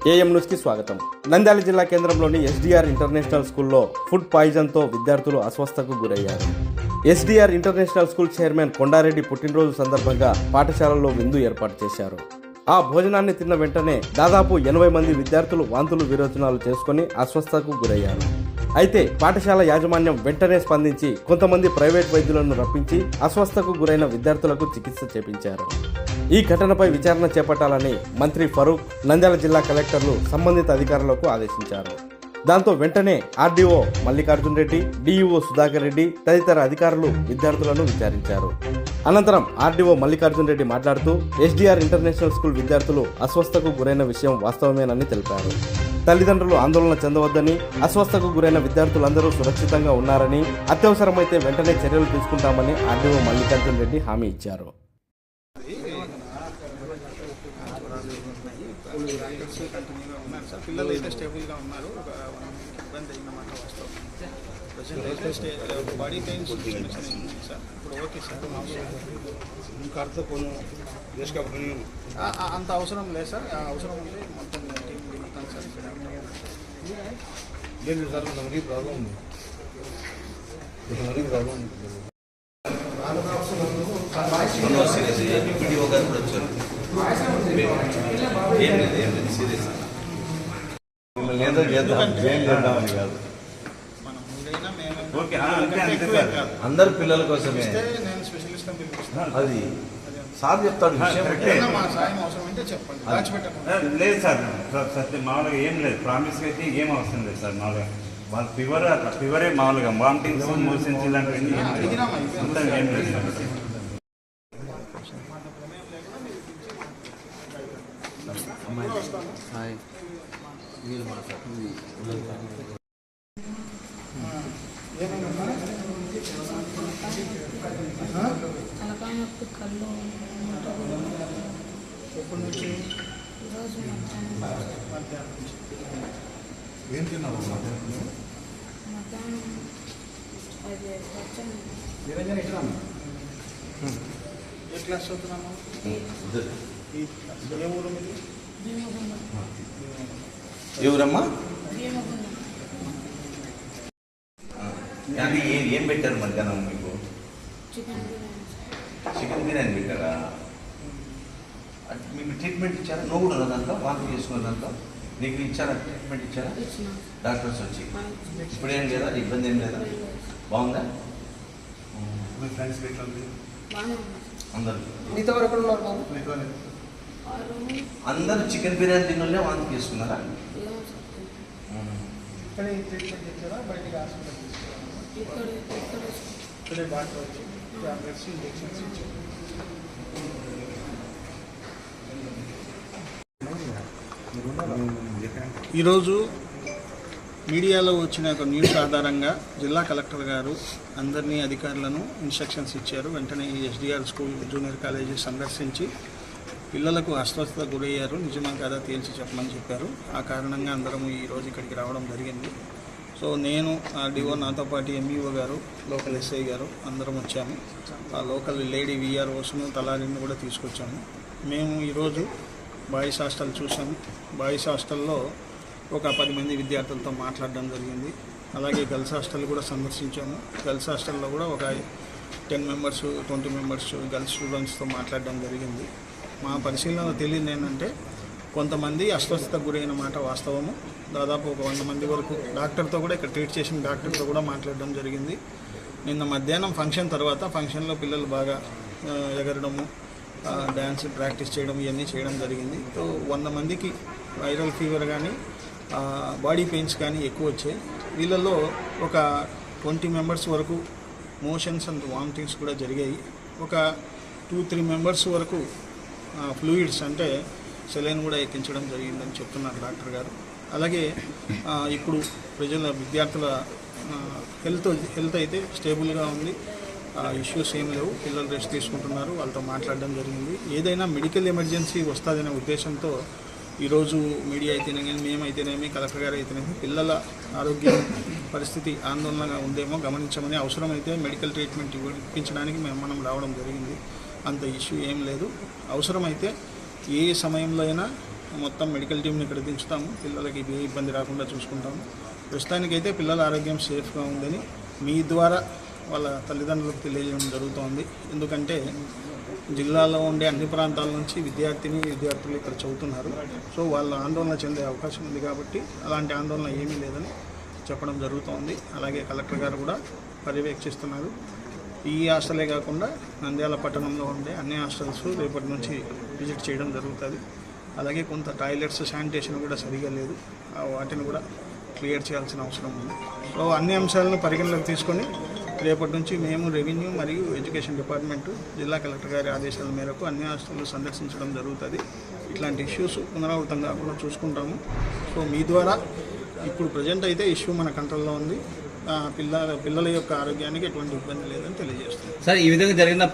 AM న్యూస్కి స్వాగతం. నంద్యాల జిల్లా కేంద్రంలోని ఎస్డిఆర్ ఇంటర్నేషనల్ స్కూల్లో ఫుడ్ పాయిజన్తో విద్యార్థులు అస్వస్థకు గురయ్యారు. SDR international school chairman Kondareddy పుట్టినరోజు సందర్భంగా పాఠశాలలో విందు ఏర్పాటు చేశారు. ఆ భోజనాన్ని తిన్న వెంటనే దాదాపు 80 మంది విద్యార్థులు వాంతులు విరోచనాలు చేసుకుని అస్వస్థకు గురయ్యారు. అయితే పాఠశాల యాజమాన్యం వెంటనే స్పందించి కొంతమంది ప్రైవేట్ వైద్యులను రప్పించి అస్వస్థకు గురైన విద్యార్థులకు చికిత్స చేపించారు. ఈ ఘటనపై విచారణ చేపట్టాలని మంత్రి ఫరూక్, నంద్యాల జిల్లా కలెక్టర్లు సంబంధిత అధికారులకు ఆదేశించారు. దాంతో వెంటనే ఆర్డీఓ మల్లికార్జున్ రెడ్డి, డిఈఓ సుధాకర్ రెడ్డి తదితర అధికారులు విద్యార్థులను విచారించారు. అనంతరం ఆర్డీఓ మల్లికార్జున్ రెడ్డి మాట్లాడుతూ ఎస్డిఆర్ ఇంటర్నేషనల్ స్కూల్ విద్యార్థులు అస్వస్థకు గురైన విషయం వాస్తవమేనని తెలిపారు. తల్లిదండ్రులు ఆందోళన చెందవద్దని, అస్వస్థకు గురైన విద్యార్థులందరూ సురక్షితంగా ఉన్నారని, అత్యవసరమైతే వెంటనే చర్యలు తీసుకుంటామని ఆర్డీఓ మల్లికార్జున్ రెడ్డి హామీ ఇచ్చారు. కంటిన్యూగా ఉన్నారు సార్. పిల్లలు అయితే స్టేబుల్గా ఉన్నారు. ఒక ఇబ్బంది అయిందన్నమాట వాస్తవం. ప్రజెంట్ అయితే బాడీ పెయిన్స్ సార్. ఇప్పుడు ఓకే సార్. అంత అవసరం లేదు సార్. అవసరం ఉంటే మొత్తం టీం దిగుతాం సార్. అందరు పిల్లల కోసమే నేను స్పెషలిస్ట్ అది సార్ చెప్తాడు. లేదు సార్, సత్యం మామూలుగా ఏం లేదు. ప్రామిస్గా అయితే ఏం అవసరం లేదు సార్. మామూలుగా వాళ్ళ ఫీవరే మామూలుగా వామిటింగ్స్, మోషన్స్ ఇలాంటివన్నీ అంతా ఏం లేదు సార్. తలకాయనొప్పి, కళ్ళు ఎప్పటి నుంచి? ఈరోజు మధ్యాహ్నం నుంచి. ఏం తిన్నావు? మధ్యాహ్నం అది వచ్చాను. ఏ క్లాస్ చదువుతున్నాము? ఏ ఊరు మీది? ఎవరమ్మా? భీమగుండం. ఏం పెట్టారు మధ్యాహ్నం మీకు? చికెన్ బిర్యానీ పెట్టారా? మీకు ట్రీట్మెంట్ ఇచ్చారా? నువ్వు కూడా దాంట్లో వాంతి చేసుకున్న దాంట్లో నీకు ఇచ్చారా? ట్రీట్మెంట్ ఇచ్చారా డాక్టర్స్ వచ్చి? ఇప్పుడు ఏం లేదా? ఇబ్బంది ఏం లేదా? బాగుందా? మీ ఫ్రెండ్స్ అందరు మీతో వరకు ఉన్నారు బాబు? అందరూ చికెన్ బిర్యానీ తిన్నోళ్ళే వాంతి చేసుకున్నారా? ఇక్కడే ట్రీట్మెంట్ ఇచ్చారా? బయటికి హాస్పిటల్ తీసుకున్నారా? ఇక్కడే డాక్టర్ వచ్చి టాబ్లెట్స్, ఇంజెక్షన్స్ ఇచ్చారు. ఈరోజు మీడియాలో వచ్చిన ఒక న్యూస్ ఆధారంగా జిల్లా కలెక్టర్ గారు అందరినీ అధికారులను ఇన్స్ట్రక్షన్స్ ఇచ్చారు. వెంటనే ఎస్డిఆర్ స్కూల్ జూనియర్ కాలేజీ సందర్శించి పిల్లలకు అస్వస్థత గురయ్యారు, నిజమా కాదా తేల్చి చెప్పమని చెప్పారు. ఆ కారణంగా అందరం ఈరోజు ఇక్కడికి రావడం జరిగింది. సో నేను ఆర్డీఓ, నాతో పాటు ఎంఈఓ గారు, లోకల్ ఎస్ఐ గారు అందరం వచ్చాము. ఆ లోకల్ లేడీ విఆర్ఓస్ను తలారిని కూడా తీసుకొచ్చాము. మేము ఈరోజు బాయ్స్ హాస్టల్ చూసాము. బాయ్స్ హాస్టల్లో ఒక 10 మంది విద్యార్థులతో మాట్లాడడం జరిగింది. అలాగే గర్ల్స్ హాస్టల్ కూడా సందర్శించాము. గర్ల్స్ హాస్టల్లో కూడా ఒక 10 మెంబర్స్, 20 మెంబర్స్ గర్ల్స్ స్టూడెంట్స్తో మాట్లాడడం జరిగింది. మా పరిశీలన తెలియదు ఏంటంటే కొంతమంది అస్వస్థతకు గురైన మాట వాస్తవము. దాదాపు ఒక 100 మంది వరకు డాక్టర్తో కూడా, ఇక్కడ ట్రీట్ చేసిన డాక్టర్తో కూడా మాట్లాడడం జరిగింది. నిన్న మధ్యాహ్నం ఫంక్షన్ తర్వాత ఫంక్షన్లో పిల్లలు బాగా ఎగరడము, డ్యాన్స్ ప్రాక్టీస్ చేయడం ఇవన్నీ చేయడం జరిగింది. సో 100 మందికి వైరల్ ఫీవర్ కానీ బాడీ పెయిన్స్ కానీ ఎక్కువ వచ్చాయి. వీళ్ళల్లో ఒక 20 మెంబర్స్ వరకు మోషన్స్ అండ్ వామిటింగ్స్ కూడా జరిగాయి. ఒక 2-3 మెంబర్స్ వరకు ఫ్లూయిడ్స్ అంటే సెలైన్ కూడా ఎక్కించడం జరిగిందని చెప్తున్నారు డాక్టర్ గారు. అలాగే ఇప్పుడు విద్యార్థుల హెల్త్ అయితే స్టేబుల్గా ఉంది. ఇష్యూస్ ఏం లేవు. పిల్లలు రెస్ట్ తీసుకుంటున్నారు. వాళ్ళతో మాట్లాడడం జరిగింది. ఏదైనా మెడికల్ ఎమర్జెన్సీ వస్తుందనే ఉద్దేశంతో ఈరోజు మీడియా అయితేనేమి, మేమైతేనేమి, కలెక్టర్ గారు అయితేనేమి పిల్లల ఆరోగ్య పరిస్థితి ఆందోళనగా ఉందేమో గమనించమని, అవసరమైతే మెడికల్ ట్రీట్మెంట్ ఇప్పించడానికి మనం రావడం జరిగింది. అంత ఇష్యూ ఏం లేదు. అవసరమైతే ఏ సమయంలో అయినా మొత్తం మెడికల్ టీంని ఇక్కడ దించుతాము. పిల్లలకి ఏ ఇబ్బంది రాకుండా చూసుకుంటాము. ప్రస్తుతానికైతే పిల్లల ఆరోగ్యం సేఫ్గా ఉందని మీ ద్వారా వాళ్ళ తల్లిదండ్రులకు తెలియజేయడం జరుగుతోంది. ఎందుకంటే జిల్లాలో ఉండే అన్ని ప్రాంతాల నుంచి విద్యార్థులు ఇక్కడ చదువుతున్నారు. సో వాళ్ళు ఆందోళన చెందే అవకాశం ఉంది కాబట్టి అలాంటి ఆందోళన ఏమీ లేదని చెప్పడం జరుగుతోంది. అలాగే కలెక్టర్ గారు కూడా పర్యవేక్షిస్తున్నారు. ఈ హాస్టలే కాకుండా నంద్యాల పట్టణంలో ఉండే అన్ని హాస్టల్స్ రేపటి నుంచి విజిట్ చేయడం జరుగుతుంది. అలాగే కొంత టాయిలెట్స్ శానిటేషన్ కూడా సరిగా లేదు, వాటిని కూడా క్లియర్ చేయాల్సిన అవసరం ఉంది. సో అన్ని అంశాలను పరిగణలోకి తీసుకొని రేపటి నుంచి మేము రెవెన్యూ మరియు ఎడ్యుకేషన్ డిపార్ట్మెంటు జిల్లా కలెక్టర్ గారి ఆదేశాల మేరకు అన్ని హాస్టళ్ళు సందర్శించడం జరుగుతుంది. ఇట్లాంటి ఇష్యూస్ పునరావృతం కాకుండా చూసుకుంటాము. సో మీ ద్వారా ఇప్పుడు ప్రజెంట్ అయితే ఇష్యూ మన కంట్రోల్లో ఉంది. పిల్లల యొక్క ఆరోగ్యానికి ఎటువంటి ఇబ్బంది లేదని తెలియజేస్తుంది. సార్, ఈ విధంగా జరిగిన